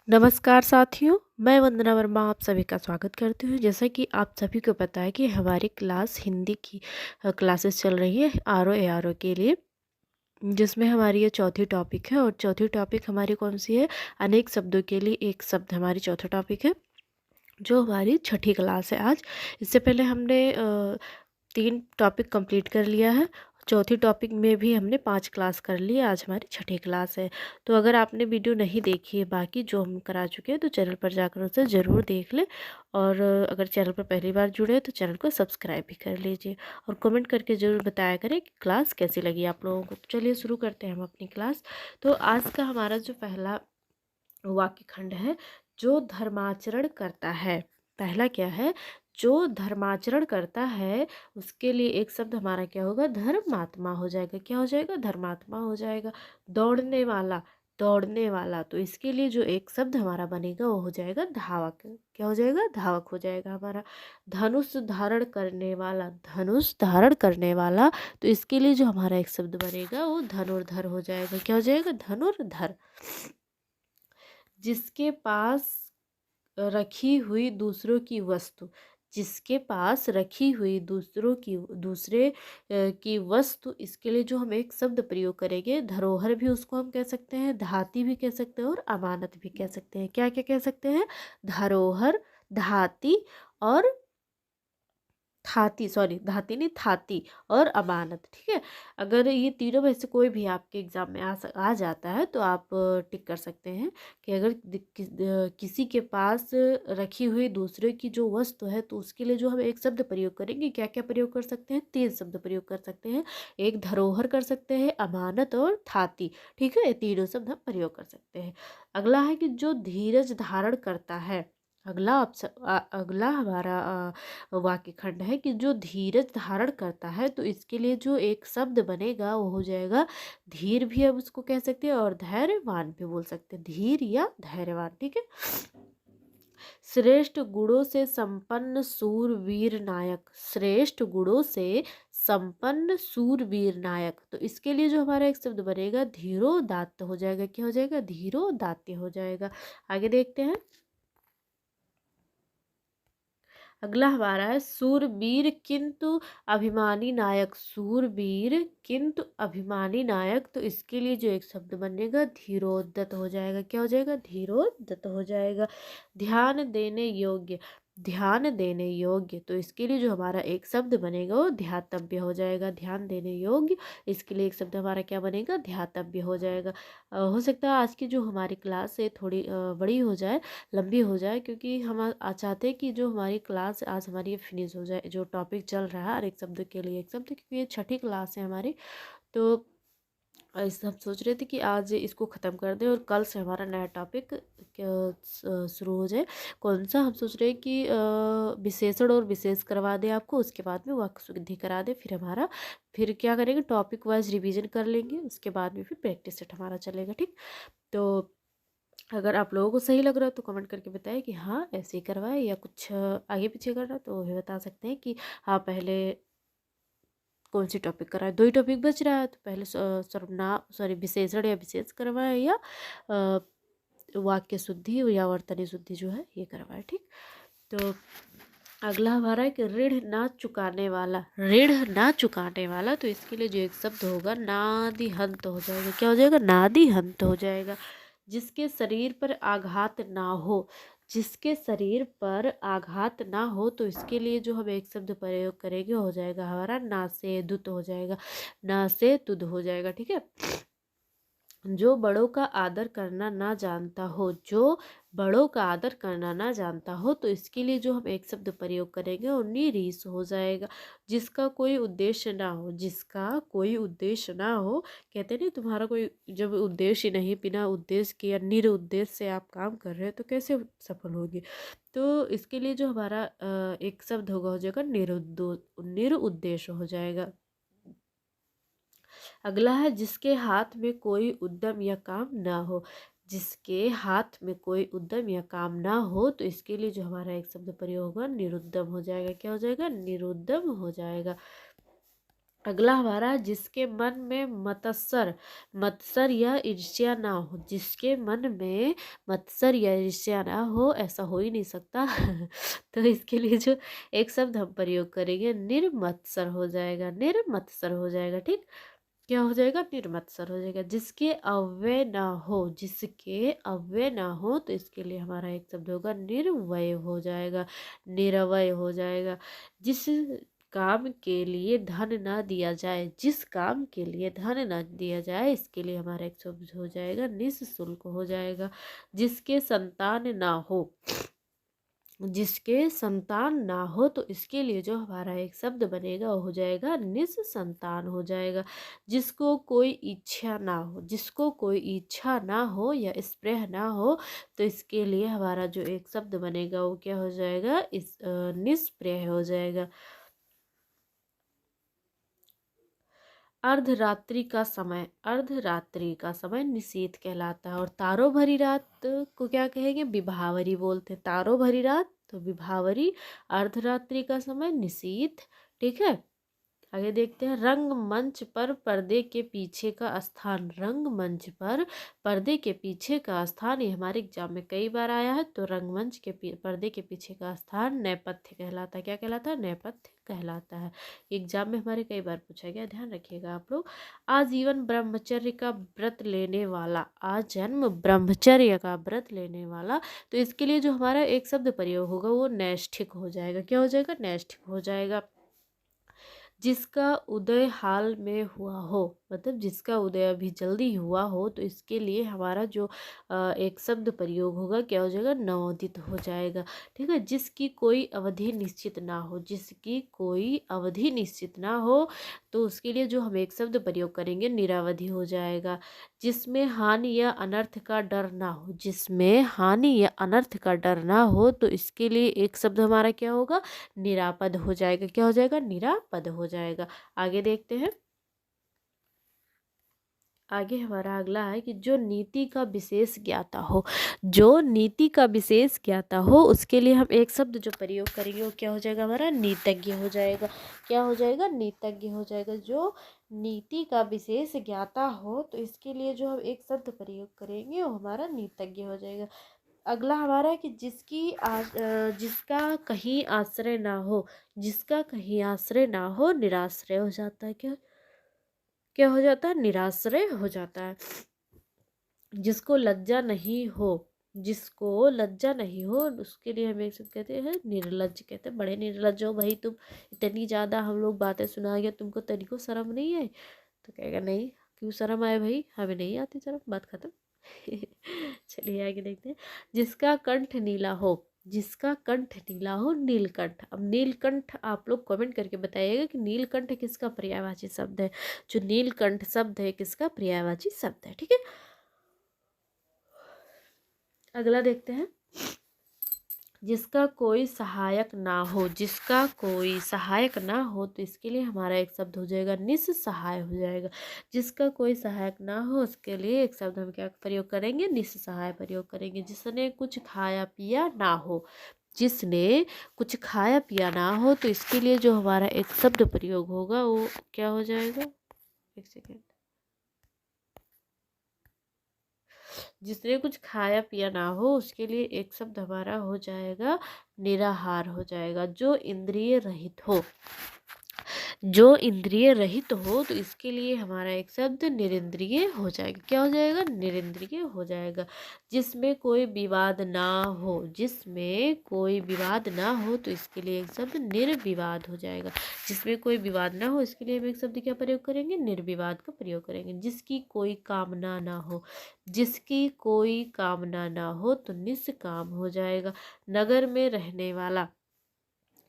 नमस्कार साथियों, मैं वंदना वर्मा आप सभी का स्वागत करती हूँ। जैसा कि आप सभी को पता है कि हमारी क्लास हिंदी की क्लासेस चल रही है R O A R O के लिए, जिसमें हमारी ये चौथी टॉपिक है। और चौथी टॉपिक हमारी कौन सी है? अनेक शब्दों के लिए एक शब्द हमारी चौथा टॉपिक है, जो हमारी छठी क्लास है आज। इससे पहले हमने 3 टॉपिक कंप्लीट कर लिया है। चौथी टॉपिक में भी हमने 5 क्लास कर ली है। आज हमारी छठी क्लास है। तो अगर आपने वीडियो नहीं देखी है बाकी जो हम करा चुके हैं, तो चैनल पर जाकर उसे ज़रूर देख लें। और अगर चैनल पर पहली बार जुड़े हैं तो चैनल को सब्सक्राइब भी कर लीजिए। और कमेंट करके ज़रूर बताया करें कि क्लास कैसी लगी आप लोगों को। तो चलिए शुरू करते हैं हम अपनी क्लास। तो आज का हमारा जो पहला वाक्य खंड है, जो धर्माचरण करता है। पहला क्या है? जो धर्माचरण करता है, उसके लिए एक शब्द हमारा क्या होगा? धर्मात्मा हो जाएगा। क्या हो जाएगा? धर्मात्मा हो जाएगा। दौड़ने वाला, दौड़ने वाला, तो इसके लिए जो एक शब्द हमारा बनेगा वो हो जाएगा धावक। क्या हो जाएगा? धावक हो जाएगा हमारा। धनुष धारण करने वाला, धनुष धारण करने वाला, तो इसके लिए जो हमारा एक शब्द बनेगा वो धनुर्धर हो जाएगा। क्या हो जाएगा? धनुर्धर। जिसके पास रखी हुई दूसरों की वस्तु, जिसके पास रखी हुई दूसरे की वस्तु, इसके लिए जो हम एक शब्द प्रयोग करेंगे, धरोहर भी उसको हम कह सकते हैं, धाती भी कह सकते हैं और अमानत भी कह सकते हैं। क्या क्या कह सकते हैं? धरोहर, धाती और धाती नहीं, थाती और अमानत। ठीक है। अगर ये तीनों में से कोई भी आपके एग्जाम में आ जाता है तो आप टिक कर सकते हैं कि अगर किसी के पास रखी हुई दूसरे की जो वस्तु है, तो उसके लिए जो हम एक शब्द प्रयोग करेंगे, क्या क्या प्रयोग कर सकते हैं? 3 शब्द प्रयोग कर सकते हैं। एक धरोहर कर सकते हैं, अमानत और थाती। ठीक है, ये तीनों शब्द हम प्रयोग कर सकते हैं। अगला है कि जो धीरज धारण करता है। अगला हमारा वाक्य खंड है कि जो धीरज धारण करता है, तो इसके लिए जो एक शब्द बनेगा वो हो जाएगा धीर, भी अब उसको कह सकते हैं, और धैर्यवान भी बोल सकते हैं, धीर या धैर्यवान। ठीक है। श्रेष्ठ गुणों से संपन्न सूरवीर नायक, श्रेष्ठ गुणों से संपन्न सूरवीर नायक, तो इसके लिए जो हमारा एक शब्द बनेगा धीरोदात्त हो जाएगा। क्या हो जाएगा? धीरोदात्त हो जाएगा। आगे देखते हैं। अगला हमारा है सूरवीर किंतु अभिमानी नायक, सूरवीर किंतु अभिमानी नायक, तो इसके लिए जो एक शब्द बनेगा धीरोद्धत हो जाएगा। क्या हो जाएगा? धीरोद्धत हो जाएगा। ध्यान देने योग्य, ध्यान देने योग्य, तो इसके लिए जो हमारा एक शब्द बनेगा वो ध्यातव्य हो जाएगा। ध्यान देने योग्य, इसके लिए एक शब्द हमारा क्या बनेगा? ध्यातव्य हो जाएगा। हो सकता है आज की जो हमारी क्लास है थोड़ी बड़ी हो जाए, लंबी हो जाए, क्योंकि हम चाहते हैं कि जो हमारी क्लास आज हमारी ये फिनिश हो जाए, जो टॉपिक चल रहा है हर एक शब्द के लिए एक शब्द, क्योंकि ये छठी क्लास है हमारी। तो ऐसा हम सोच रहे थे कि आज इसको ख़त्म कर दें और कल से हमारा नया टॉपिक शुरू हो जाए। कौन सा? हम सोच रहे हैं कि विशेषण और विशेष करवा दें आपको, उसके बाद में वाक्य शुद्धि करा दें। फिर क्या करेंगे? टॉपिक वाइज रिवीजन कर लेंगे, उसके बाद में फिर प्रैक्टिस सेट हमारा चलेगा। ठीक। तो अगर आप लोगों को सही लग रहा है तो कमेंट करके बताएं कि हाँ ऐसे ही करवाए, या कुछ आगे पीछे करना है तो भी बता सकते हैं कि हाँ पहले कौन सी टॉपिक कराए। 2 ही टॉपिक बच रहा है, तो पहले विशेषण या विशेष करवाए, या वाक्य शुद्धि या वर्तनी शुद्धि जो है ये करवाए। ठीक। तो अगला हमारा है कि ऋण ना चुकाने वाला, ऋण ना चुकाने वाला, तो इसके लिए जो एक शब्द होगा नादिहंत हो जाएगा। क्या हो जाएगा? नादिहंत हो जाएगा। जिसके शरीर पर आघात ना हो, जिसके शरीर पर आघात ना हो, तो इसके लिए जो हम एक शब्द प्रयोग करेंगे हो जाएगा हमारा नासेदुत हो जाएगा। नासेतुद हो जाएगा। ठीक है। जो बड़ों का आदर करना ना जानता हो, जो बड़ों का आदर करना ना जानता हो, तो इसके लिए जो हम एक शब्द प्रयोग करेंगे वो निरीस हो जाएगा। जिसका कोई उद्देश्य ना हो, जिसका कोई उद्देश्य ना हो, कहते नहीं तुम्हारा कोई जब उद्देश्य नहीं, बिना उद्देश्य के या निरुद्देश्य से आप काम कर रहे हो तो कैसे सफल होगी। तो इसके लिए जो हमारा एक शब्द होगा हो जाएगा निरुद्देश्य हो जाएगा। अगला है जिसके हाथ में कोई उद्यम या काम ना हो, जिसके हाथ में कोई उद्यम या काम ना हो, तो इसके लिए जो हमारा एक शब्द प्रयोग होगा निरुद्यम हो जाएगा। क्या हो जाएगा? निरुद्यम हो जाएगा। अगला हमारा, जिसके मन में मत्सर मत्सर या ईर्ष्या ना हो, जिसके मन में मत्सर या ईर्ष्या ना हो, ऐसा हो ही नहीं सकता। तो इसके लिए जो एक शब्द हम प्रयोग करेंगे, निर्मत्सर हो जाएगा, निर्मत्सर हो जाएगा। ठीक, क्या हो जाएगा? निर्मत्सर हो जाएगा। जिसके अव्यय ना हो, जिसके अव्यय ना हो, तो इसके लिए हमारा एक शब्द होगा निर्वय हो जाएगा, निरवय हो जाएगा। जिस काम के लिए धन ना दिया जाए, जिस काम के लिए धन ना दिया जाए, इसके लिए हमारा एक शब्द हो जाएगा निःशुल्क हो जाएगा। जिसके संतान ना हो, जिसके संतान ना हो, तो इसके लिए जो हमारा एक शब्द बनेगा वो हो जाएगा निस्संतान हो जाएगा। जिसको कोई इच्छा ना हो, जिसको कोई इच्छा ना हो या स्प्रेह ना हो, तो इसके लिए हमारा जो एक शब्द बनेगा वो क्या हो जाएगा? निस्प्रेह हो जाएगा। अर्धरात्रि का समय, अर्धरात्रि का समय निशीथ कहलाता है। और तारों भरी रात को क्या कहेंगे? विभावरी बोलते हैं। तारों भरी रात तो विभावरी, अर्धरात्रि का समय निशीथ। ठीक है, आगे देखते हैं। रंगमंच पर पर्दे के पीछे का स्थान, रंगमंच पर पर्दे के पीछे का स्थान, ये हमारे एग्जाम में कई बार आया है। तो रंगमंच के पर्दे के पीछे का स्थान नेपथ्य कहलाता है। क्या कहलाता है? नेपथ्य कहलाता है। एग्जाम में हमारे कई बार पूछा गया, ध्यान रखिएगा आप लोग। आजीवन ब्रह्मचर्य का व्रत लेने वाला, आजन्म ब्रह्मचर्य का व्रत लेने वाला, तो इसके लिए जो हमारा एक शब्द प्रयोग होगा वो नैष्ठिक हो जाएगा। क्या हो जाएगा? नैष्ठिक हो जाएगा। जिसका उदय हाल में हुआ हो, मतलब जिसका उदय अभी जल्दी हुआ हो, तो इसके लिए हमारा जो एक शब्द प्रयोग होगा क्या हो जाएगा? नवोदित हो जाएगा। ठीक है, जिसकी कोई अवधि निश्चित ना हो, जिसकी कोई अवधि निश्चित ना हो, तो उसके लिए जो हम एक शब्द प्रयोग करेंगे निरावधि हो जाएगा। जिसमें हानि या अनर्थ का डर ना हो, जिसमें हानि या अनर्थ का डर ना हो, तो इसके लिए एक शब्द हमारा क्या होगा? निरापद हो जाएगा। क्या हो जाएगा? निरापद हो जाएगा। आगे देखते हैं। आगे हमारा अगला है कि जो नीति का विशेष ज्ञाता हो, जो नीति का विशेष ज्ञाता हो, उसके लिए हम एक शब्द जो प्रयोग करेंगे वो क्या हो जाएगा? हमारा नीतज्ञ हो जाएगा। क्या हो जाएगा? नीतज्ञ हो जाएगा। जो नीति का विशेष ज्ञाता हो, तो इसके लिए जो हम एक शब्द प्रयोग करेंगे वो हमारा नीतज्ञ हो जाएगा। अगला हमारा है कि जिसका कहीं आश्रय ना हो, जिसका कहीं आश्रय ना हो, निराश्रय हो जाता है। क्या क्या हो जाता है? निराश्रय हो जाता है। जिसको लज्जा नहीं हो, जिसको लज्जा नहीं हो, उसके लिए हम एक शब्द कहते हैं निर्लज्ज कहते हैं। बड़े निर्लज्ज हो भाई तुम, इतनी ज़्यादा हम लोग बातें सुना गया, तुमको तनिको शर्म नहीं है? तो कहेगा नहीं, क्यों शर्म आए भाई, हमें नहीं आती शर्म, बात खत्म। चलिए आगे देखते हैं। जिसका कंठ नीला हो, जिसका कंठ नीला हो, नीलकंठ। अब नीलकंठ आप लोग कमेंट करके बताइएगा कि नीलकंठ किसका पर्यायवाची शब्द है। जो नीलकंठ शब्द है किसका पर्यायवाची शब्द है। ठीक है, अगला देखते हैं। जिसका कोई सहायक ना हो, जिसका कोई सहायक ना हो, तो इसके लिए हमारा एक शब्द हो जाएगा निस्सहाय हो जाएगा। जिसका कोई सहायक ना हो, उसके लिए एक शब्द हम क्या प्रयोग करेंगे? निस्सहाय प्रयोग करेंगे। जिसने कुछ खाया पिया ना हो, जिसने कुछ खाया पिया ना हो, तो इसके लिए जो हमारा एक शब्द प्रयोग होगा वो क्या हो जाएगा? एक सेकेंड। जिसने कुछ खाया पिया ना हो, उसके लिए एक शब्द हमारा हो जाएगा निराहार हो जाएगा। जो इंद्रिय रहित हो, जो इंद्रिय रहित हो, तो इसके लिए हमारा एक शब्द निरिंद्रिय हो जाएगा। क्या हो जाएगा? निरिंद्रिय हो जाएगा। जिसमें कोई विवाद ना हो, जिसमें कोई विवाद ना हो, तो इसके लिए एक शब्द निर्विवाद हो जाएगा। जिसमें कोई विवाद ना हो, इसके लिए हम एक शब्द क्या प्रयोग करेंगे? निर्विवाद का प्रयोग करेंगे। जिसकी कोई कामना ना हो, जिसकी कोई कामना ना हो, तो निष्काम हो जाएगा। नगर में रहने वाला,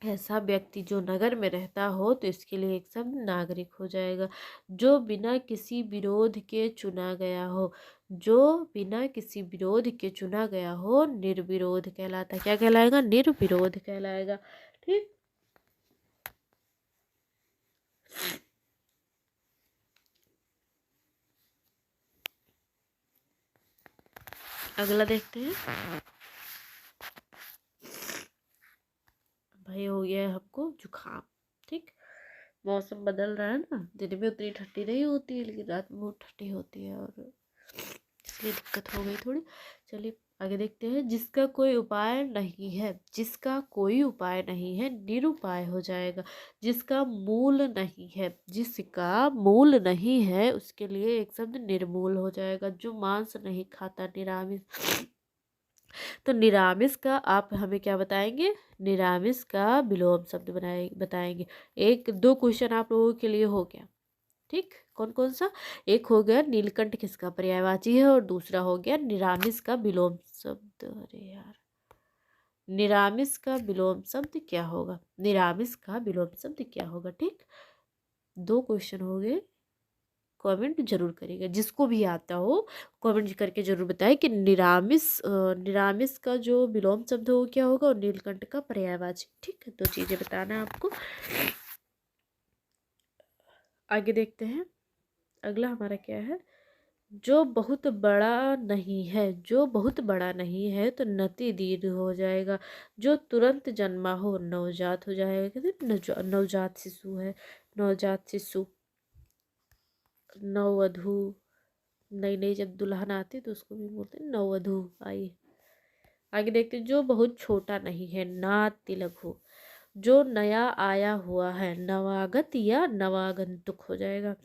ऐसा व्यक्ति जो नगर में रहता हो, तो इसके लिए एक शब्द नागरिक हो जाएगा। जो बिना किसी विरोध के चुना गया हो, जो बिना किसी विरोध के चुना गया हो, निर्विरोध कहलाता है। क्या कहलाएगा? निर्विरोध कहलाएगा। ठीक, अगला देखते हैं। भाई हो गया है हमको जुकाम। ठीक, मौसम बदल रहा है ना, दिन में उतनी ठंडी नहीं होती है लेकिन रात में बहुत ठंडी होती है, और इसलिए दिक्कत हो गई थोड़ी। चलिए आगे देखते हैं। जिसका कोई उपाय नहीं है, जिसका कोई उपाय नहीं है निरुपाय हो जाएगा। जिसका मूल नहीं है, जिसका मूल नहीं है उसके लिए एक शब्द निर्मूल हो जाएगा। जो मांस नहीं खाता निरामिष, तो निरामिष का आप हमें क्या बताएंगे, निरामिष का विलोम शब्द बताएंगे। एक दो क्वेश्चन आप लोगों के लिए हो गया, ठीक। कौन कौन सा, एक हो गया नीलकंठ किसका पर्यायवाची है, और दूसरा हो गया निरामिष का विलोम शब्द। अरे यार, निरामिष का विलोम शब्द क्या होगा, निरामिष का विलोम शब्द क्या होगा, ठीक। दो क्वेश्चन हो गए। कमेंट जरूर करिएगा, जिसको भी आता हो कमेंट करके जरूर बताएं कि निरामिष का जो विलोम शब्द हो क्या होगा, और नीलकंठ का पर्यायवाची, ठीक है। दो चीजें बताना है आपको। आगे देखते हैं, अगला हमारा क्या है। जो बहुत बड़ा नहीं है, जो बहुत बड़ा नहीं है तो नति दीर्घ हो जाएगा। जो तुरंत जन्मा हो नवजात हो जाएगा। कहते नवजात शिशु है, नवजात शिशु। नववधु, नई नई जब दुल्हन आती तो उसको भी बोलते हैं नववधु। आइए आगे देखते हैं। जो बहुत छोटा नहीं है ना तिलक हो। जो नया आया हुआ है नवागत या नवागंतुक हो जाएगा।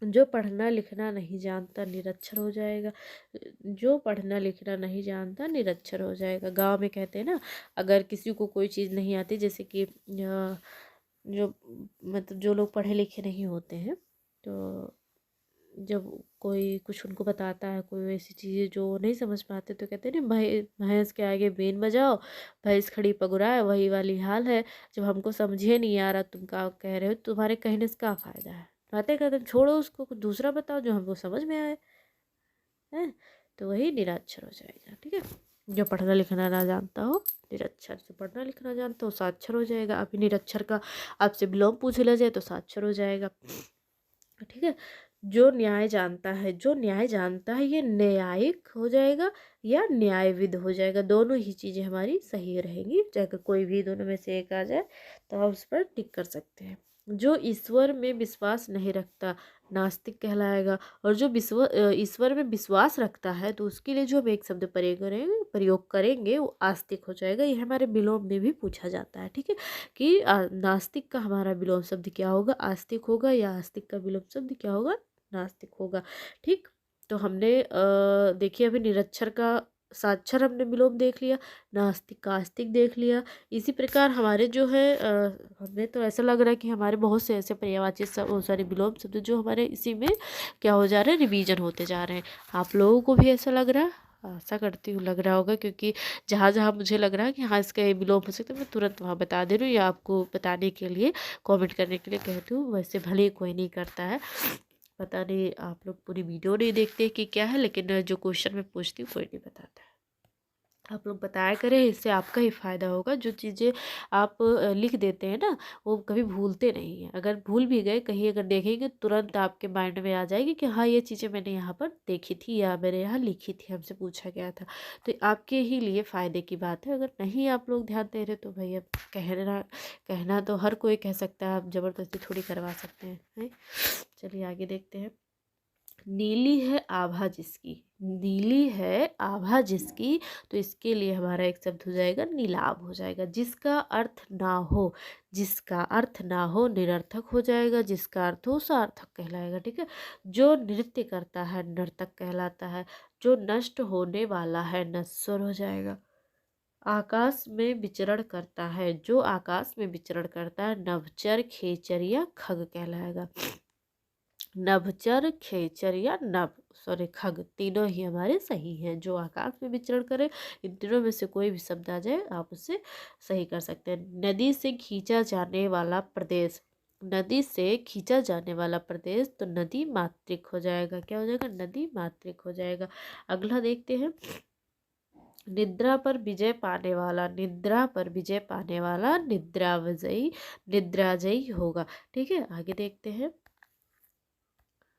जो पढ़ना लिखना नहीं जानता निरक्षर हो जाएगा। जो पढ़ना लिखना नहीं जानता निरक्षर हो जाएगा। गांव में कहते हैं ना, अगर किसी को कोई चीज़ नहीं आती, जैसे कि जो मतलब जो लोग पढ़े लिखे नहीं होते हैं, तो जब कोई कुछ उनको बताता है, कोई ऐसी चीज़ें जो नहीं समझ पाते, तो कहते हैं ना, भैंस के आगे बीन बजाओ, भैंस खड़ी पगुराए, वही वाली हाल है। जब हमको समझे नहीं आ रहा तुम क्या कह रहे हो, तुम्हारे कहने से क्या फ़ायदा है। बातें करते छोड़ो, उसको कुछ दूसरा बताओ जो हमको समझ में आए, है। तो वही निरक्षर हो जाएगा, ठीक है। जो पढ़ना लिखना ना जानता हो निरक्षर, जो पढ़ना लिखना जानता हो साक्षर हो जाएगा। अभी निरक्षर का आपसे विलोम पूछ लिया जाए तो साक्षर हो जाएगा, ठीक है। जो न्याय जानता है, जो न्याय जानता है ये न्यायिक हो जाएगा या न्यायविद हो जाएगा। दोनों ही चीज़ें हमारी सही रहेंगी, चाहे कोई भी दोनों में से एक आ जाए तो आप उस पर टिक कर सकते हैं। जो ईश्वर में विश्वास नहीं रखता नास्तिक कहलाएगा। और जो ईश्वर में विश्वास रखता है तो उसके लिए जो हम एक शब्द प्रयोग करेंगे वो आस्तिक हो जाएगा। ये हमारे विलोम में भी पूछा जाता है, ठीक है, कि नास्तिक का हमारा विलोम शब्द क्या होगा, आस्तिक होगा, या आस्तिक का विलोम शब्द क्या होगा, नास्तिक होगा, ठीक। तो हमने देखिए अभी निरक्षर का साक्षर हमने विलोम देख लिया, नास्तिक का आस्तिक देख लिया। इसी प्रकार हमारे जो है हमें तो ऐसा लग रहा है कि हमारे बहुत से ऐसे पर्यायवाची सारे विलोम शब्द जो हमारे इसी में क्या हो जा रहे हैं, रिवीजन होते जा रहे हैं। आप लोगों को भी ऐसा लग रहा है, आशा करती हूँ लग रहा होगा, क्योंकि जहाँ जहाँ मुझे लग रहा है कि हाँ इसका ये विलोम हो सकता है, मैं तुरंत वहाँ बता दे रही हूँ, या आपको बताने के लिए कमेंट करने के लिए कहती हूँ। वैसे भले ही कोई नहीं करता है, पता नहीं आप लोग पूरी वीडियो नहीं देखते कि क्या है, लेकिन जो क्वेश्चन मैं पूछती हूँ कोई नहीं बताता है। आप लोग बताया करें, इससे आपका ही फ़ायदा होगा। जो चीज़ें आप लिख देते हैं ना, वो कभी भूलते नहीं हैं। अगर भूल भी गए कहीं, अगर देखेंगे तुरंत आपके माइंड में आ जाएगी कि हाँ ये चीज़ें मैंने यहाँ पर देखी थी या मैंने यहाँ लिखी थी, हमसे पूछा गया था। तो आपके ही लिए फ़ायदे की बात है। अगर नहीं आप लोग ध्यान दे रहे तो भाई अब कहना तो हर कोई कह सकता है, आप ज़बरदस्ती थोड़ी करवा सकते हैं। चलिए आगे देखते हैं। नीली है आभा जिसकी, नीली है आभा जिसकी, तो इसके लिए हमारा एक शब्द हो जाएगा नीलाभ हो जाएगा। जिसका अर्थ ना हो, जिसका अर्थ ना हो निरर्थक हो जाएगा, जिसका अर्थ हो सार्थक कहलाएगा, ठीक है। जो नृत्य करता है नर्तक कहलाता है। जो नष्ट होने वाला है नश्वर हो जाएगा। आकाश में विचरण करता है, जो आकाश में विचरण करता है नभचर खेचर या खग कहलाएगा। नभचर खेचर या खग, तीनों ही हमारे सही हैं। जो आकाश में विचरण करे, इन तीनों में से कोई भी शब्द आ जाए आप उसे सही कर सकते हैं। नदी से खींचा जाने वाला प्रदेश, नदी से खींचा जाने वाला प्रदेश, तो नदी मात्रिक हो जाएगा। क्या हो जाएगा, नदी मात्रिक हो जाएगा। अगला देखते हैं। निद्रा पर विजय पाने वाला, निद्रा पर विजय पाने वाला निद्राजयी होगा, ठीक है। आगे देखते हैं।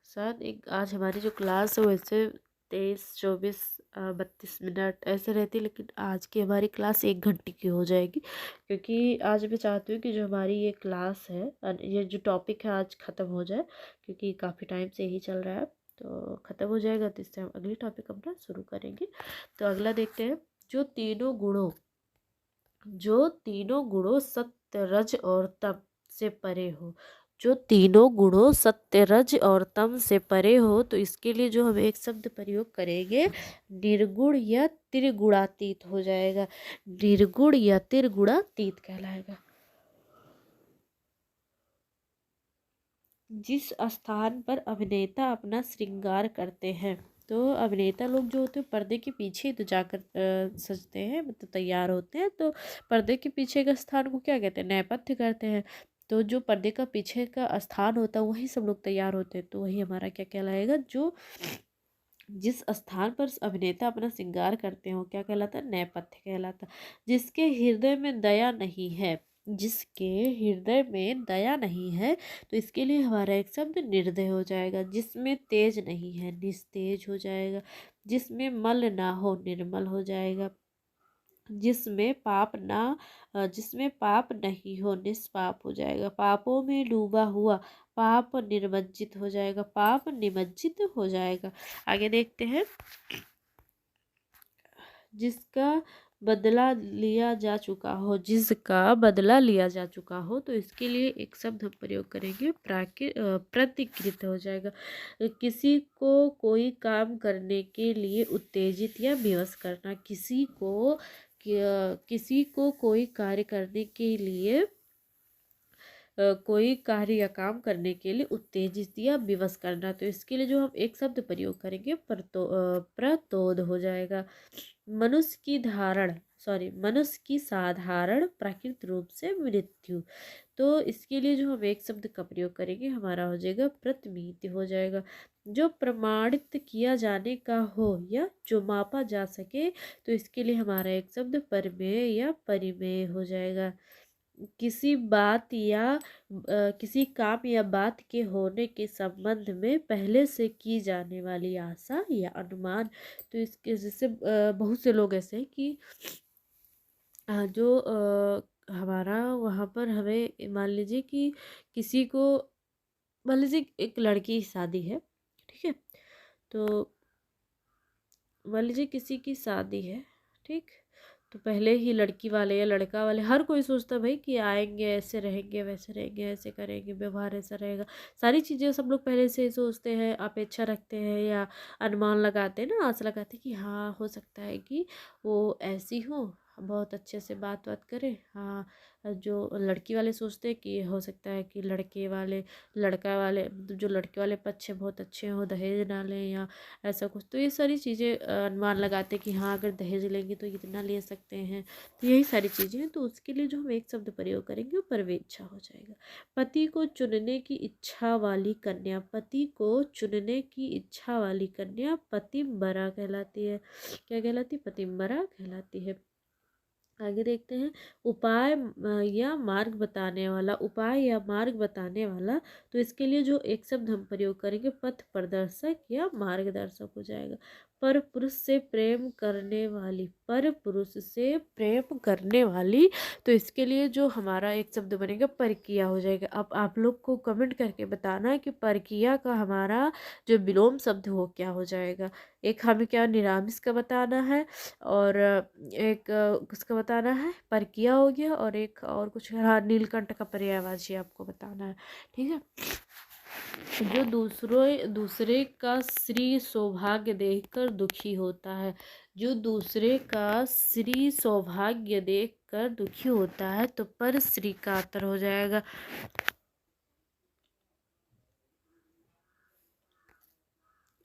सर एक आज हमारी जो क्लास है वैसे 23, 24 32 मिनट ऐसे रहती है, लेकिन आज की हमारी क्लास 1 घंटे की हो जाएगी, क्योंकि आज मैं चाहती हूँ कि जो हमारी ये क्लास है ये जो टॉपिक है आज ख़त्म हो जाए, क्योंकि काफ़ी टाइम से यही चल रहा है। तो ख़त्म हो जाएगा तो इससे हम अगली टॉपिक अपना शुरू करेंगे। तो अगला देखते हैं। जो तीनों गुणों जो तीनों गुणों सत्य रज और तम से परे हो। जो तीनों गुणों सत्य रज और तम से परे हो, तो इसके लिए जो हम एक शब्द प्रयोग करेंगे, निर्गुण या त्रिगुणातीत हो जाएगा। निर्गुण या त्रिगुणातीत कहलाएगा। जिस स्थान पर अभिनेता अपना श्रृंगार करते हैं, तो अभिनेता लोग जो होते हैं पर्दे के पीछे तो जाकर सजते हैं, मतलब तैयार होते हैं। तो पर्दे के पीछे का स्थान को क्या कहते हैं, नेपथ्य करते हैं। तो जो पर्दे का पीछे का स्थान होता है वहीं सब लोग तैयार होते हैं, तो वही हमारा क्या कहलाएगा, जो जिस स्थान पर अभिनेता अपना श्रृंगार करते हो क्या कहलाता है, नेपथ्य कहलाता। जिसके हृदय में दया नहीं है, जिसके हृदय में दया नहीं है, तो इसके लिए हमारा एक शब्द निर्दय हो जाएगा। जिसमें तेज नहीं है, निस्तेज हो जाएगा। जिसमें मल ना हो, निर्मल हो जाएगा। जिसमें पाप नहीं हो, निष्पाप हो जाएगा। पापों में डूबा हुआ, पाप निमज्जित हो जाएगा, पाप निमज्जित हो जाएगा। आगे देखते हैं। जिसका बदला लिया जा चुका हो, जिसका बदला लिया जा चुका हो, तो इसके लिए एक शब्द हम प्रयोग करेंगे, प्रतिकृत हो जाएगा। किसी को कोई काम करने के लिए उत्तेजित या विवश करना, किसी को कोई कार्य करने के लिए कोई कार्य या काम करने के लिए उत्तेजित या विवश करना, तो इसके लिए जो हम एक शब्द प्रयोग करेंगे, प्रतोद हो जाएगा। मनुष्य की साधारण प्राकृतिक रूप से मृत्यु, तो इसके लिए जो हम एक शब्द का प्रयोग करेंगे हमारा हो जाएगा, प्रतिमिति हो जाएगा। जो प्रमाणित किया जाने का हो या जो मापा जा सके, तो इसके लिए हमारा एक शब्द परमेय या परिमेय हो जाएगा। किसी बात या किसी काम या बात के होने के संबंध में पहले से की जाने वाली आशा या अनुमान, तो इसके जैसे बहुत से लोग ऐसे हैं कि जो हमारा वहाँ पर हमें मान लीजिए कि किसी को, मान लीजिए एक लड़की की शादी है, ठीक है, तो मान लीजिए किसी की शादी है, ठीक, तो पहले ही लड़की वाले या लड़का वाले हर कोई सोचता है भाई कि आएंगे, ऐसे रहेंगे, वैसे रहेंगे, ऐसे करेंगे, व्यवहार ऐसा रहेगा। सारी चीज़ें सब लोग पहले से ही सोचते हैं, अपेक्षा रखते हैं या अनुमान लगाते हैं ना, आस लगाते हैं कि हाँ हो सकता है कि वो ऐसी हो, बहुत अच्छे से बात करें। हाँ, जो लड़की वाले सोचते हैं कि हो सकता है कि लड़का वाले जो लड़के वाले पक्ष है बहुत अच्छे हों, दहेज ना लें या ऐसा कुछ। तो ये सारी चीज़ें अनुमान लगाते हैं कि हाँ अगर दहेज लेंगे तो इतना ले सकते हैं। तो यही सारी चीज़ें हैं, तो उसके लिए जो हम एक शब्द प्रयोग करेंगे वो परवेच्छा हो जाएगा। पति को चुनने की इच्छा वाली कन्या, पति को चुनने की इच्छा वाली कन्या पतिंबरा कहलाती है। क्या कहलाती है, पतिंबरा कहलाती है। आगे देखते हैं। उपाय या मार्ग बताने वाला, उपाय या मार्ग बताने वाला, तो इसके लिए जो एक शब्द हम प्रयोग करेंगे, पथ प्रदर्शक या मार्गदर्शक हो जाएगा। पर पुरुष से प्रेम करने वाली, पर पुरुष से प्रेम करने वाली, तो इसके लिए जो हमारा एक शब्द बनेगा परकिया हो जाएगा। अब आप लोग को कमेंट करके बताना है कि परकिया का हमारा जो विलोम शब्द हो क्या हो जाएगा। एक हमें क्या निरामिष का बताना है, और एक किसका बताना है, परकिया हो गया, और एक और कुछ, हाँ नीलकंठ का पर्यायवाची आपको बताना है, ठीक है। जो दूसरे का श्री सौभाग्य देखकर दुखी होता है, जो दूसरे का श्री सौभाग्य देखकर दुखी होता है, तो पर श्री कातर हो जाएगा।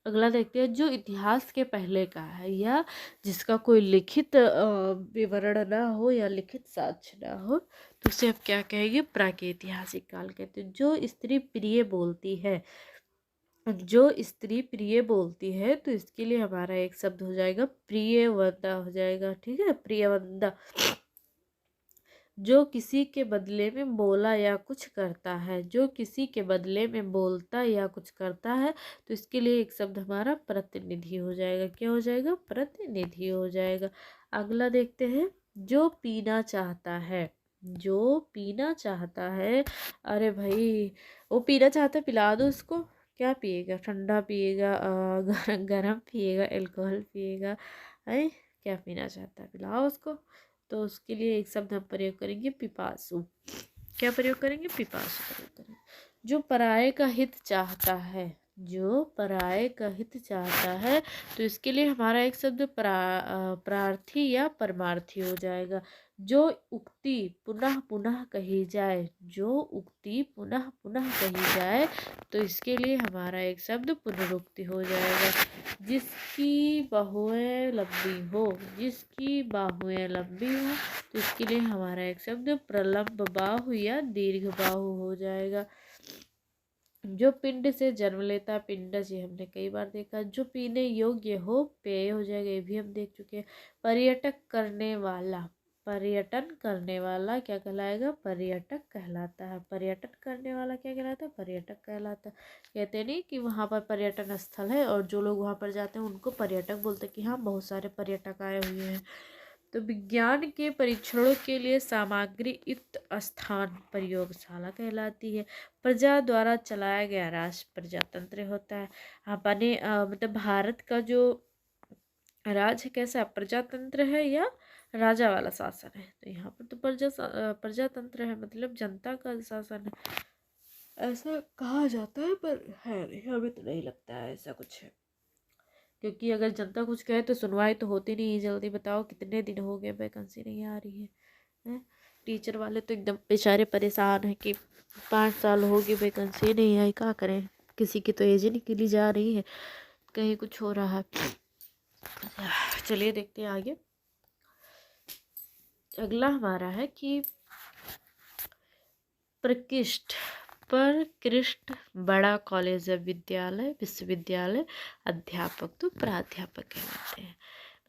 अगला देखते हैं। जो इतिहास के पहले का है या जिसका कोई लिखित विवरण ना हो या लिखित साक्ष्य ना हो, तो उसे आप क्या कहेंगे, प्रागैतिहासिक काल कहते हैं। जो स्त्री प्रिय बोलती है, जो स्त्री प्रिय बोलती है, तो इसके लिए हमारा एक शब्द हो जाएगा, प्रियवंदा हो जाएगा, ठीक है, प्रियवंदा। जो किसी के बदले में बोला या कुछ करता है, जो किसी के बदले में बोलता या कुछ करता है, तो इसके लिए एक शब्द हमारा प्रतिनिधि हो जाएगा। क्या हो जाएगा? प्रतिनिधि हो जाएगा। अगला देखते हैं, जो पीना चाहता है। जो पीना चाहता है, अरे भाई वो पीना चाहता है, पिला दो उसको। क्या पिएगा? ठंडा पिएगा, गरम पिएगा, अल्कोहल पिएगा, है? क्या पीना चाहता है, पिलाओ उसको। तो उसके लिए एक शब्द हम प्रयोग करेंगे, पिपासु। क्या प्रयोग करेंगे? पिपासु प्रयोग करेंगे। जो पराये का हित चाहता है, जो पराये का हित चाहता है, तो इसके लिए हमारा एक शब्द प्रार्थी या परमार्थी हो जाएगा। जो उक्ति पुनः पुनः कही जाए, जो उक्ति पुनः पुनह कही जाए, तो इसके लिए हमारा एक शब्द पुनरुक्ति हो जाएगा। जिसकी बाहुएं लंबी हो, जिसकी बाहुएं लंबी हो, तो इसके लिए हमारा एक शब्द प्रलंब बाहु या दीर्घ बाहु हो जाएगा। जो पिंड से जन्म लेता, पिंड जी हमने कई बार देखा। जो पीने योग्य हो, पेय हो जाएगा, ये भी हम देख चुके हैं। पर्यटक करने वाला, पर्यटन करने वाला क्या कहलाएगा? पर्यटक कहलाता है। पर्यटन करने वाला क्या कहलाता है? पर्यटक कहलाता है। कहते नहीं कि वहाँ पर पर्यटन स्थल है और जो लोग वहाँ पर जाते हैं उनको पर्यटक बोलते हैं कि हाँ बहुत सारे पर्यटक आए हुए हैं। तो विज्ञान के परीक्षणों के लिए सामग्री युक्त स्थान प्रयोगशाला कहलाती है। प्रजा द्वारा चलाया गया राष्ट्र प्रजातंत्र होता है। अपने मतलब भारत का जो राज्य कैसा है? प्रजातंत्र है या राजा वाला शासन है? तो यहाँ पर तो प्रजातंत्र है, मतलब जनता का शासन है, ऐसा कहा जाता है, पर है नहीं, हमें तो नहीं लगता है ऐसा कुछ है। क्योंकि अगर जनता कुछ कहे तो सुनवाई तो होती नहीं है जल्दी। बताओ कितने दिन हो गए वैकेंसी नहीं आ रही है? टीचर वाले तो एकदम बेचारे परेशान हैं कि 5 साल हो गए वैकेंसी नहीं आई, क्या करें। किसी की तो एज ही निकली जा रही है, कहीं कुछ हो रहा है। चलिए देखते हैं आगे। अगला हमारा है कि प्रकृष्ट बड़ा कॉलेज या विद्यालय, विश्वविद्यालय, अध्यापक तो प्राध्यापक कहलाते हैं।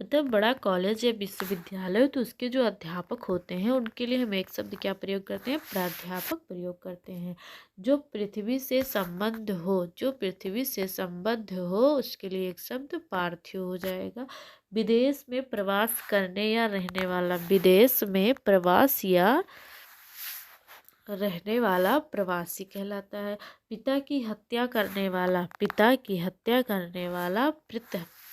मतलब बड़ा कॉलेज या विश्वविद्यालय, तो उसके जो अध्यापक होते हैं उनके लिए हम एक शब्द क्या प्रयोग करते हैं? प्राध्यापक प्रयोग करते हैं। जो पृथ्वी से संबद्ध हो, जो पृथ्वी से संबद्ध हो, उसके लिए एक शब्द पार्थिव हो जाएगा। विदेश में प्रवास करने या रहने वाला, विदेश में प्रवास या रहने वाला प्रवासी कहलाता है। पिता की हत्या करने वाला, पिता की हत्या करने वाला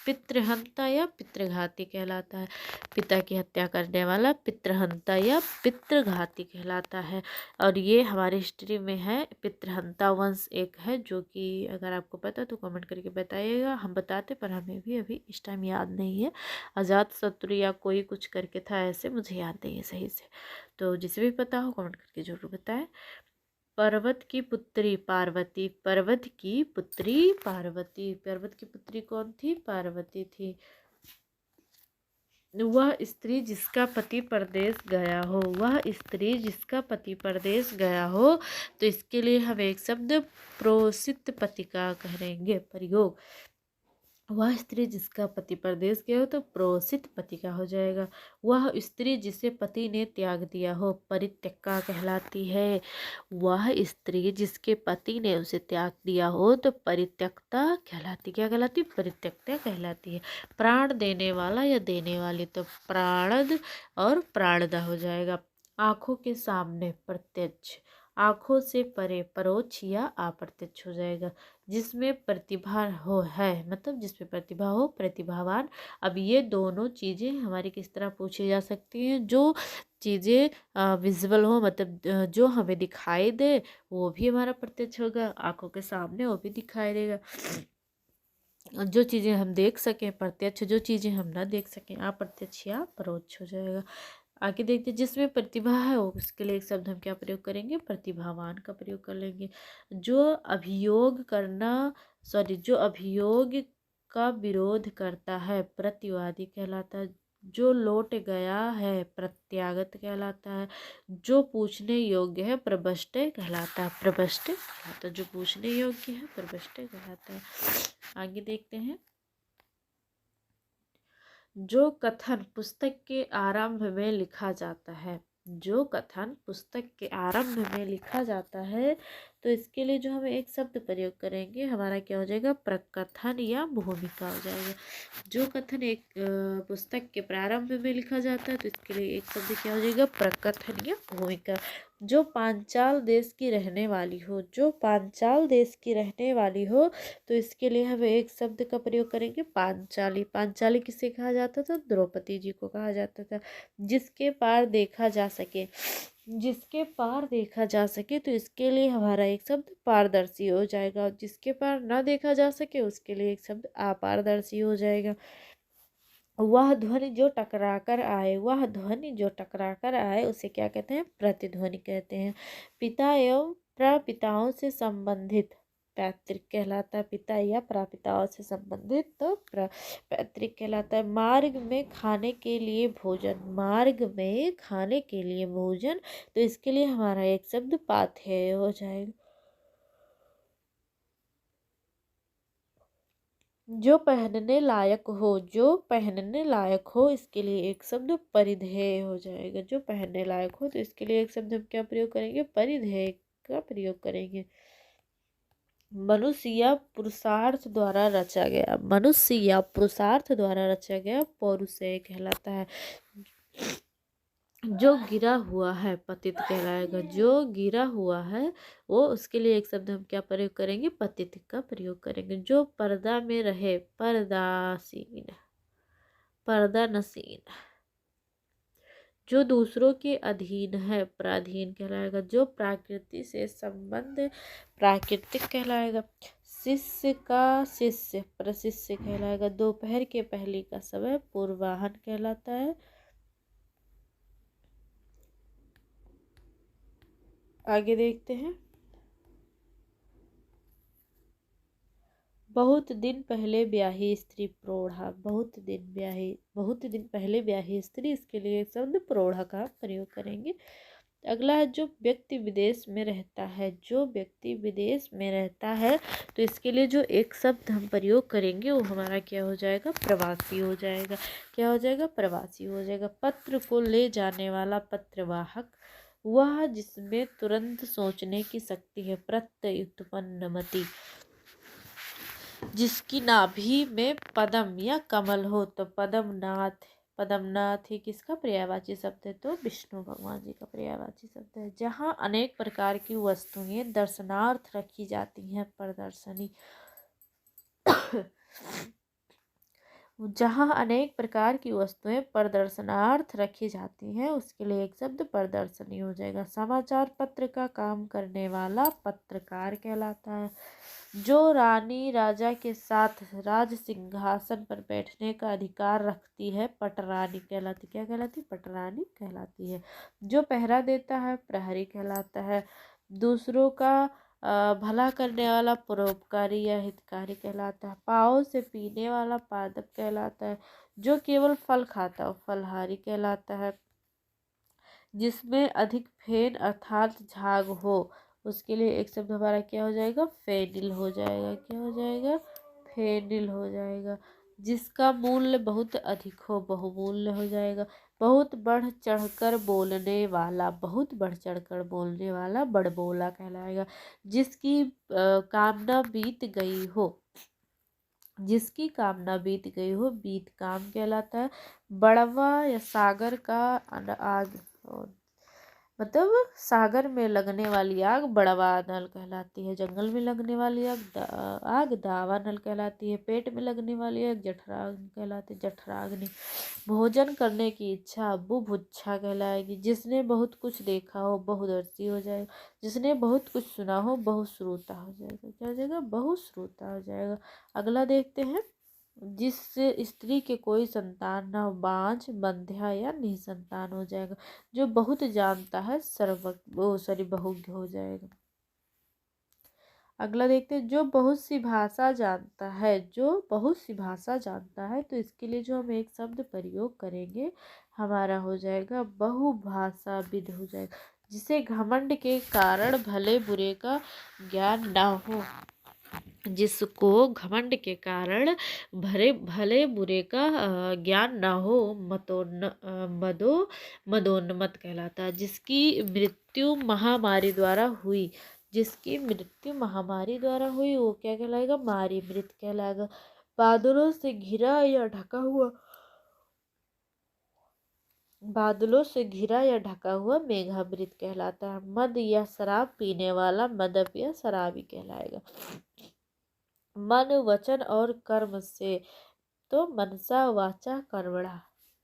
पितृहंता या पितृघाती कहलाता है। पिता की हत्या करने वाला पितृहंता या पितृघाती कहलाता है। और ये हमारी हिस्ट्री में है। पितृहंता वंश एक है, जो कि अगर आपको पता तो कमेंट करके बताइएगा। हम बताते, पर हमें भी अभी इस टाइम याद नहीं है। अजात शत्रु या कोई कुछ करके था ऐसे, मुझे याद नहीं है सही से। तो जिसे भी पता हो कमेंट करके जरूर बताएं। पर्वत की पुत्री पार्वती, पर्वत की पुत्री पार्वती, पर्वत की पुत्री कौन थी? पार्वती थी। वह स्त्री जिसका पति परदेश गया हो, वह स्त्री जिसका पति परदेश गया हो, तो इसके लिए हम एक शब्द प्रोसित पतिका करेंगे प्रयोग। वह स्त्री जिसका पति परदेश गया हो, तो प्रोसित पतिका हो जाएगा। वह स्त्री जिसे पति ने त्याग दिया हो, परित्यक्ता कहलाती है। वह स्त्री जिसके पति ने उसे त्याग दिया हो, तो परित्यक्ता कहलाती। क्या कहलाती? परित्यक्ता कहलाती है। प्राण देने वाला या देने वाली, तो प्राणद और प्राणदा हो जाएगा। आंखों के सामने प्रत्यक्ष, आंखों से परे परोक्ष या अप्रत्यक्ष हो जाएगा। जिसमें प्रतिभा हो है, मतलब जिसमें प्रतिभा हो, प्रतिभावान। अब ये दोनों चीज़ें हमारी किस तरह पूछी जा सकती हैं? जो चीज़ें विजुअल हो, मतलब जो हमें दिखाई दे, वो भी हमारा प्रत्यक्ष होगा। आंखों के सामने वो भी दिखाई देगा। जो चीज़ें हम देख सकें प्रत्यक्ष, जो चीज़ें हम ना देख सकें अप्रत्यक्ष या परोक्ष हो जाएगा। आगे देखते हैं, जिसमें प्रतिभा है वो, उसके लिए एक शब्द हम क्या प्रयोग करेंगे? प्रतिभावान का प्रयोग कर लेंगे। जो अभियोग करना, सॉरी, जो अभियोग का विरोध करता है प्रतिवादी कहलाता है। जो लौट गया है प्रत्यागत कहलाता है। जो पूछने योग्य है प्रबष्ट कहलाता है। प्रबष्ट कहलाता है, जो पूछने योग्य है प्रबष्ट कहलाता है। आगे देखते हैं, जो कथन पुस्तक के आरंभ में लिखा जाता है, जो कथन पुस्तक के आरंभ में लिखा जाता है तो इसके लिए जो हम एक शब्द प्रयोग करेंगे हमारा क्या हो जाएगा, प्रकथन या भूमिका हो जाएगा। जो कथन एक पुस्तक के प्रारंभ में लिखा जाता है तो इसके लिए एक शब्द क्या हो जाएगा, प्रकथन या भूमिका। जो पांचाल देश की रहने वाली हो, जो पांचाल देश की रहने वाली हो तो इसके लिए हम एक शब्द का प्रयोग करेंगे, पांचाली। पांचाली किसे कहा जाता था, द्रौपदी जी को कहा जाता था। जिसके पार देखा जा सके, जिसके पार देखा जा सके तो इसके लिए हमारा एक शब्द पारदर्शी हो जाएगा। और जिसके पार ना देखा जा सके उसके लिए एक शब्द अपारदर्शी हो जाएगा। वह ध्वनि जो टकरा कर आए, वह ध्वनि जो टकरा कर आए उसे क्या कहते हैं, प्रतिध्वनि कहते हैं। पिता एवं प्रपिताओं से संबंधित पैतृक कहलाता है। पिता या प्रपिताओं से संबंधित तो पैतृक कहलाता है। मार्ग में खाने के लिए भोजन, मार्ग में खाने के लिए भोजन तो इसके लिए हमारा एक शब्द पाथेय हो जाएगा। जो पहनने लायक हो, जो पहनने लायक हो इसके लिए एक शब्द परिधेय हो जाएगा। जो पहनने लायक हो तो इसके लिए एक शब्द हम क्या प्रयोग करेंगे, परिधेय का प्रयोग करेंगे। मनुष्य या पुरुषार्थ द्वारा रचा गया, मनुष्य या पुरुषार्थ द्वारा रचा गया पौरुषेय कहलाता है। जो गिरा हुआ है पतित कहलाएगा। जो गिरा हुआ है वो उसके लिए एक शब्द हम क्या प्रयोग करेंगे, पतित का प्रयोग करेंगे। जो पर्दा में रहे, पर्दासीन, पर्दा नसीन। जो दूसरों के अधीन है, पराधीन कहलाएगा। जो प्रकृति से संबंध, प्राकृतिक कहलाएगा। शिष्य का शिष्य, प्रशिष्य कहलाएगा। दोपहर के पहले का समय पूर्वाहन कहलाता है। आगे देखते हैं। बहुत दिन पहले ब्याही स्त्री, प्रौढ़ा। बहुत दिन पहले ब्याही स्त्री, इसके लिए एक शब्द प्रौढ़ा का प्रयोग करेंगे। अगला है जो व्यक्ति विदेश में रहता है, जो व्यक्ति विदेश में रहता है तो इसके लिए जो एक शब्द हम प्रयोग करेंगे वो हमारा क्या हो जाएगा, प्रवासी हो जाएगा। क्या हो जाएगा, प्रवासी हो जाएगा। पत्र को ले जाने वाला, पत्रवाहक। वह जिसमें तुरंत सोचने की शक्ति है, प्रत्युत्पन्नमति। जिसकी नाभि में पद्म या कमल हो तो पद्मनाथ। पद्मनाथ ही किसका पर्यायवाची शब्द है, तो विष्णु भगवान जी का पर्यायवाची शब्द है। जहाँ अनेक प्रकार की वस्तुएं दर्शनार्थ रखी जाती हैं, प्रदर्शनी। जहाँ अनेक प्रकार की वस्तुएं प्रदर्शनार्थ रखी जाती हैं उसके लिए एक शब्द प्रदर्शनी हो जाएगा। समाचार पत्र का काम करने वाला पत्रकार कहलाता है। जो रानी राजा के साथ राज सिंहासन पर बैठने का अधिकार रखती है, पटरानी कहलाती। क्या कहलाती, पटरानी कहलाती है। जो पहरा देता है, प्रहरी कहलाता है। दूसरों का भला करने वाला परोपकारी या हितकारी कहलाता है। पाँव से पीने वाला पादप कहलाता है। जो केवल फल खाता हो, फलहारी कहलाता है। जिसमें अधिक फेन अर्थात झाग हो उसके लिए एक शब्द हमारा क्या हो जाएगा, फेनिल हो जाएगा। क्या हो जाएगा, फेनिल हो जाएगा। जिसका मूल्य बहुत अधिक हो, बहुमूल्य हो जाएगा। बहुत बढ़ चढ़कर बोलने वाला, बहुत बढ़ चढ़कर बोलने वाला बड़बोला कहलाएगा। जिसकी कामना बीत गई हो, जिसकी कामना बीत गई हो, बीत काम कहलाता है। बड़वा या सागर का आग, मतलब सागर में लगने वाली आग बड़वा नल कहलाती है। जंगल में लगने वाली आग दावा नल कहलाती है। पेट में लगने वाली आग जठराग कहलाती है, जठराग्नि। भोजन करने की इच्छा बुभुक्षा कहलाएगी। जिसने बहुत कुछ देखा हो, बहुदर्शी हो जाएगा। जिसने बहुत कुछ सुना हो, बहुश्रोता हो जाएगा। क्या हो जाएगा, बहुश्रोता हो जाएगा। अगला देखते हैं। जिस स्त्री के कोई संतान न हो, बांझ, बंध्या या निसंतान हो जाएगा। जो बहुत जानता है, बहुज्ञ हो जाएगा। अगला देखते हैं। जो बहुत सी भाषा जानता है, जो बहुत सी भाषा जानता है तो इसके लिए जो हम एक शब्द प्रयोग करेंगे हमारा हो जाएगा बहुभाषाविद हो जाएगा। जिसे घमंड के कारण भले बुरे का ज्ञान ना हो, जिसको घमंड के कारण भरे भले बुरे का ज्ञान ना हो, मदोन्मत्त कहलाता है। जिसकी मृत्यु महामारी द्वारा हुई, जिसकी मृत्यु महामारी द्वारा हुई वो क्या कहलाएगा? मारी मृत कहलाएगा। बादलों से घिरा या ढका हुआ, बादलों से घिरा या ढका हुआ मेघावृत कहलाता है। मद या शराब पीने वाला मदप या शराबी कहलाएगा। मन वचन और कर्म से, तो मनसा वाचा कर्मणा।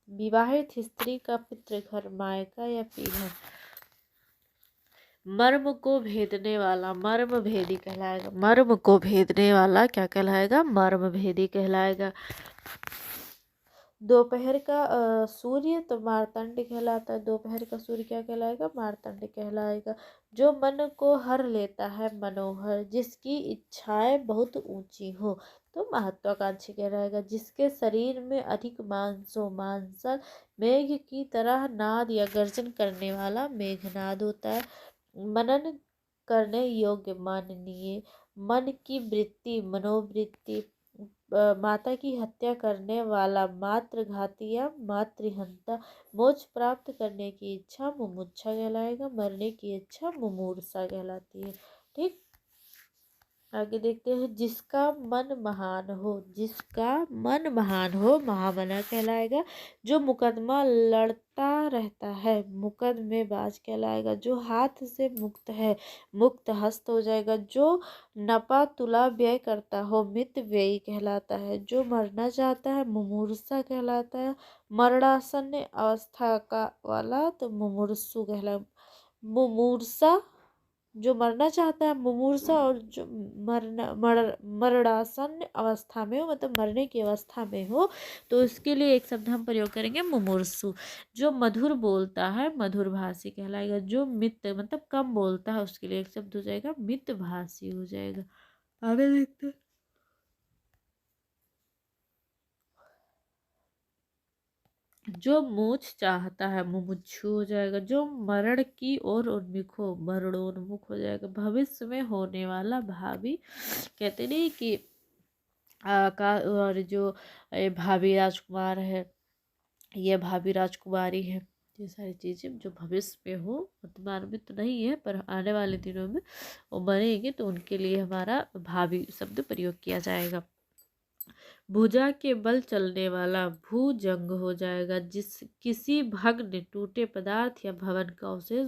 विवाहित स्त्री का पितृघर मायका या पीढ़ा। मर्म को भेदने वाला मर्म भेदी कहलाएगा। मर्म को भेदने वाला क्या कहलाएगा? मर्म भेदी कहलाएगा। दोपहर का सूर्य तो मार्तंड कहलाता है। दोपहर का सूर्य क्या कहलाएगा? मार्तंड कहलाएगा। जो मन को हर लेता है मनोहर, जिसकी इच्छाएं बहुत ऊंची हो तो महत्वाकांक्षी कहलाएगा। जिसके शरीर में अधिक मांस हो, मांसल मेघ की तरह नाद या गर्जन करने वाला मेघनाद होता है। मनन करने योग्य माननीय, मन की वृत्ति मनोवृत्ति। माता की हत्या करने वाला मातृघाती या मातृहंता। मोक्ष प्राप्त करने की इच्छा मुमुक्षा कहलाएगा। मरने की इच्छा मुमूर्षा कहलाती है। ठीक, आगे देखते हैं। जिसका मन महान हो, जिसका मन महान हो महामना कहलाएगा। जो मुकदमा लड़ता रहता है मुकदमेबाज कहलाएगा। जो हाथ से मुक्त है मुक्त हस्त हो जाएगा। जो नपा तुला व्यय करता हो मित व्ययी कहलाता है। जो मरना चाहता है मुमूर्षा कहलाता है। मरणासन्न अवस्था का वाला तो मुमूर्षु कहलाएगा। मुमूर्षा जो मरना चाहता है मुमूर्षा, और जो मरणासन्न अवस्था में हो मतलब मरने की अवस्था में हो तो उसके लिए एक शब्द हम प्रयोग करेंगे मुमूर्षु। जो मधुर बोलता है मधुरभाषी कहलाएगा। जो मित मतलब कम बोलता है उसके लिए एक शब्द हो जाएगा मितभाषी हो जाएगा। आगे देखते हैं। जो मोक्ष चाहता है मुमुक्षु हो जाएगा। जो मरण की ओर उन्मुख हो मरणोन्मुख हो जाएगा। भविष्य में होने वाला भावी कहते नहीं कि का, और जो भावी राजकुमार है ये भावी राजकुमारी है, ये सारी चीज़ें जो भविष्य में हो, वर्तमान में तो नहीं है पर आने वाले दिनों में वो बनेंगे तो उनके लिए हमारा भावी शब्द प्रयोग किया जाएगा। भुजा के बल चलने वाला भूजंग हो जाएगा। जिस किसी भग्न टूटे पदार्थ या भवन का अवशेष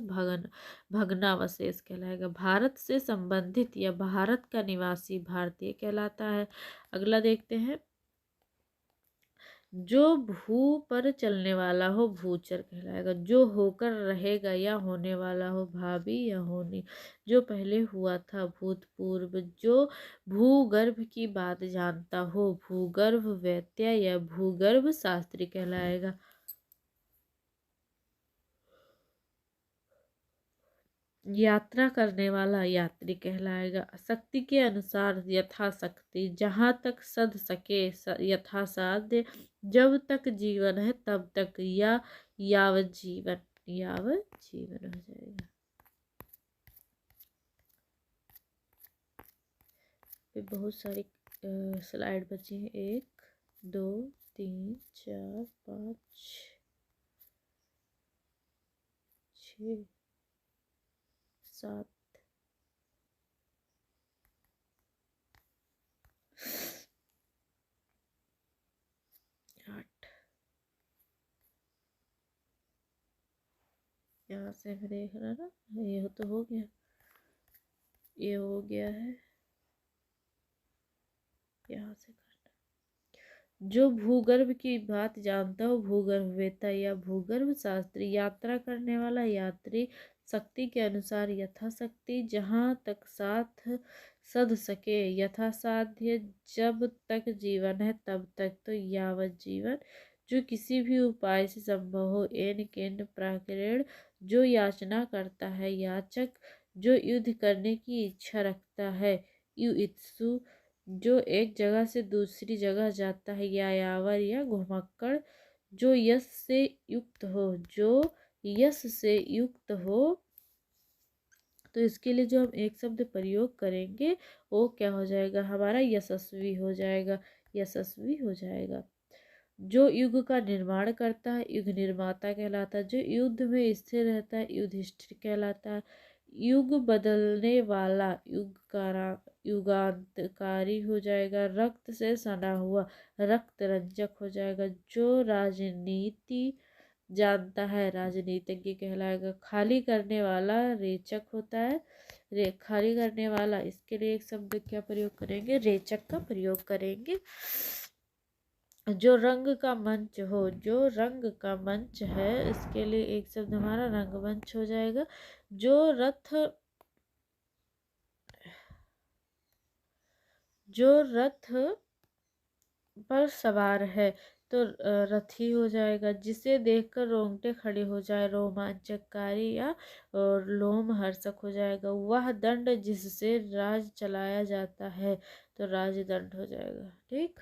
भग्नावशेष कहलाएगा। भारत से संबंधित या भारत का निवासी भारतीय कहलाता है। अगला देखते हैं। जो भू पर चलने वाला हो भूचर कहलाएगा। जो होकर रहेगा या होने वाला हो भावी या होनी। जो पहले हुआ था भूतपूर्व। जो भूगर्भ की बात जानता हो भूगर्भ वैत्य या भूगर्भ शास्त्री कहलाएगा। यात्रा करने वाला यात्री कहलाएगा। शक्ति के अनुसार यथाशक्ति, जहाँ तक सध सके यथासाध्य, जब तक जीवन है तब तक, या यावत जीवन हो जाएगा। फिर बहुत सारी स्लाइड बची हैं। 1 2 3 4 5 6 7 8। यहाँ से मैं देख रहा ना, ये तो हो गया, ये हो गया है, यहाँ से करना। जो भूगर्भ की बात जानता हो भूगर्भ वेत्ता या भूगर्भ शास्त्री। यात्रा करने वाला यात्री, शक्ति के अनुसार यथाशक्ति, जहाँ तक साथ सध सके यथासाध्य, जब तक जीवन है तब तक, तो यावत जीवन। जो किसी भी उपाय से संभव हो एन केन प्राकृण। जो याचना करता है याचक। जो युद्ध करने की इच्छा रखता है युइत्सु। जो एक जगह से दूसरी जगह जाता है यायावर या घुमक्कड़। जो यश से युक्त हो, जो यश से युक्त हो तो इसके लिए जो हम एक शब्द प्रयोग करेंगे वो क्या हो जाएगा, हमारा यशस्वी हो जाएगा, यशस्वी हो जाएगा। जो युग का निर्माण करता है युग निर्माता कहलाता है। जो युद्ध में स्थिर रहता है युधिष्ठिर कहलाता है। युग बदलने वाला युगांतकारी हो जाएगा। रक्त से सना हुआ रक्त रंजक हो जाएगा। जो राजनीति जानता है राजनीतिज्ञ कहलाएगा। खाली करने वाला रेचक होता है। खाली करने वाला, इसके लिए एक शब्द क्या प्रयोग करेंगे, रेचक का प्रयोग करेंगे। जो रंग का मंच हो, जो रंग का मंच है, इसके लिए एक शब्द हमारा रंगमंच हो जाएगा। जो रथ, जो रथ पर सवार है तो रथी हो जाएगा। जिसे देखकर रोंगटे खड़े हो जाए रोमांचकारी या और लोमहर्षक हो जाएगा। वह दंड जिससे राज चलाया जाता है तो राजदंड हो जाएगा। ठीक।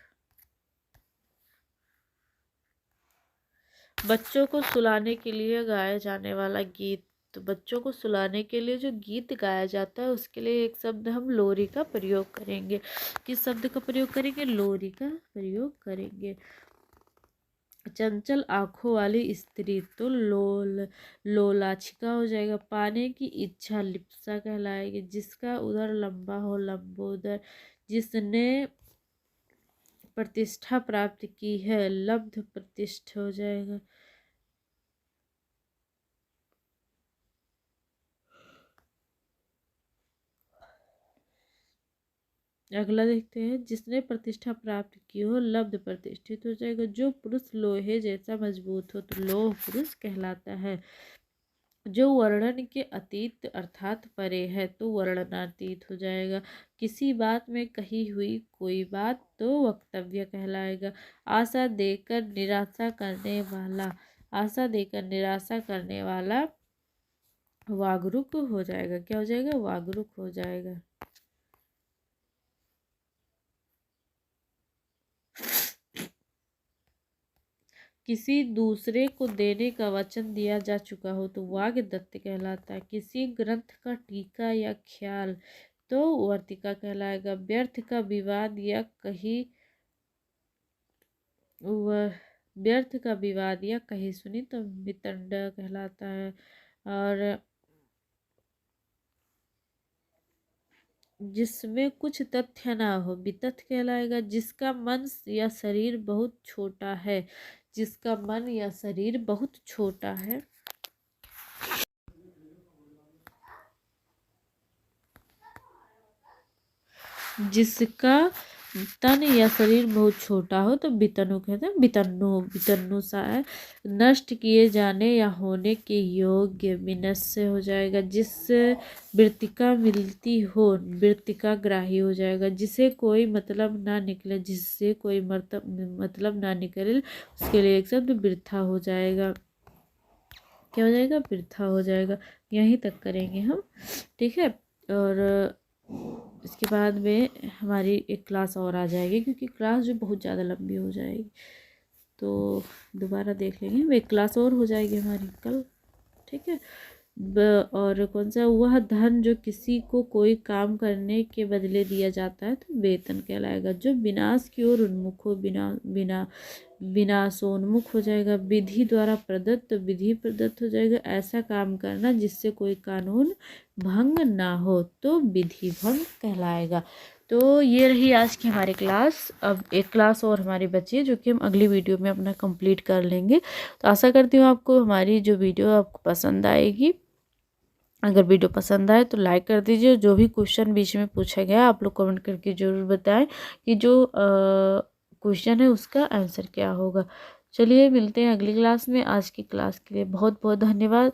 बच्चों को सुलाने के लिए गाया जाने वाला गीत, तो बच्चों को सुलाने के लिए जो गीत गाया जाता है उसके लिए एक शब्द हम लोरी का प्रयोग करेंगे। किस शब्द का प्रयोग करेंगे, लोरी का प्रयोग करेंगे। चंचल आंखों वाली स्त्री तो लोलाछिका हो जाएगा। पाने की इच्छा लिप्सा कहलाएगी। जिसका उदर लंबा हो लंबोदर। जिसने प्रतिष्ठा प्राप्त की है लब्ध प्रतिष्ठा हो जाएगा। अगला देखते हैं। जिसने प्रतिष्ठा प्राप्त की हो लब्ध प्रतिष्ठित हो जाएगा। जो पुरुष लोहे जैसा मजबूत हो तो लोह पुरुष कहलाता है। जो वर्णन के अतीत अर्थात परे है तो वर्णनातीत हो जाएगा। किसी बात में कही हुई कोई बात तो वक्तव्य कहलाएगा। आशा देकर निराशा करने वाला, आशा देकर निराशा करने वाला वागरुक हो जाएगा। क्या हो जाएगा, वागरुक हो जाएगा। किसी दूसरे को देने का वचन दिया जा चुका हो तो वाग्दत्त कहलाता है। किसी ग्रंथ का टीका या ख्याल तो वर्तिका कहलाएगा। व्यर्थ का विवाद या कही व्यर्थ का विवाद या कही सुनी तो वितंडा कहलाता है। और जिसमें कुछ तथ्य ना हो वितथ कहलाएगा। जिसका मन या शरीर बहुत छोटा है, जिसका मन या शरीर बहुत छोटा है। जिसका तन या शरीर बहुत छोटा हो तो वितनु कहते हैं। वितन्नु, वितन्नु सा है। नष्ट किए जाने या होने के योग्य विनश्य हो जाएगा। जिस वृत्तिका मिलती हो वृत्तिका ग्राही हो जाएगा। जिसे कोई मतलब ना निकले, जिससे कोई मतलब ना निकले उसके लिए एक शब्द वृथा हो जाएगा। क्या हो जाएगा, वृथा हो जाएगा। यहीं तक करेंगे हम, ठीक है। और इसके बाद में हमारी एक क्लास और आ जाएगी क्योंकि क्लास जो बहुत ज़्यादा लंबी हो जाएगी तो दोबारा देख लेंगे। एक क्लास और हो जाएगी हमारी कल, ठीक है। और कौन सा, वह धन जो किसी को कोई काम करने के बदले दिया जाता है तो वेतन कहलाएगा। जो विनाश की ओर उन्मुख हो विनाशोन्मुख हो जाएगा। विधि द्वारा प्रदत्त तो विधि प्रदत्त हो जाएगा। ऐसा काम करना जिससे कोई कानून भंग ना हो तो विधि भंग कहलाएगा। तो ये रही आज की हमारी क्लास। अब एक क्लास और हमारी बची है जो कि हम अगली वीडियो में अपना कंप्लीट कर लेंगे। तो आशा करती हूँ आपको हमारी जो वीडियो आपको पसंद आएगी। अगर वीडियो पसंद आए तो लाइक कर दीजिए। जो भी क्वेश्चन बीच में पूछा गया आप लोग कमेंट करके ज़रूर बताएं कि जो क्वेश्चन है उसका आंसर क्या होगा। चलिए मिलते हैं अगली क्लास में। आज की क्लास के लिए बहुत बहुत धन्यवाद।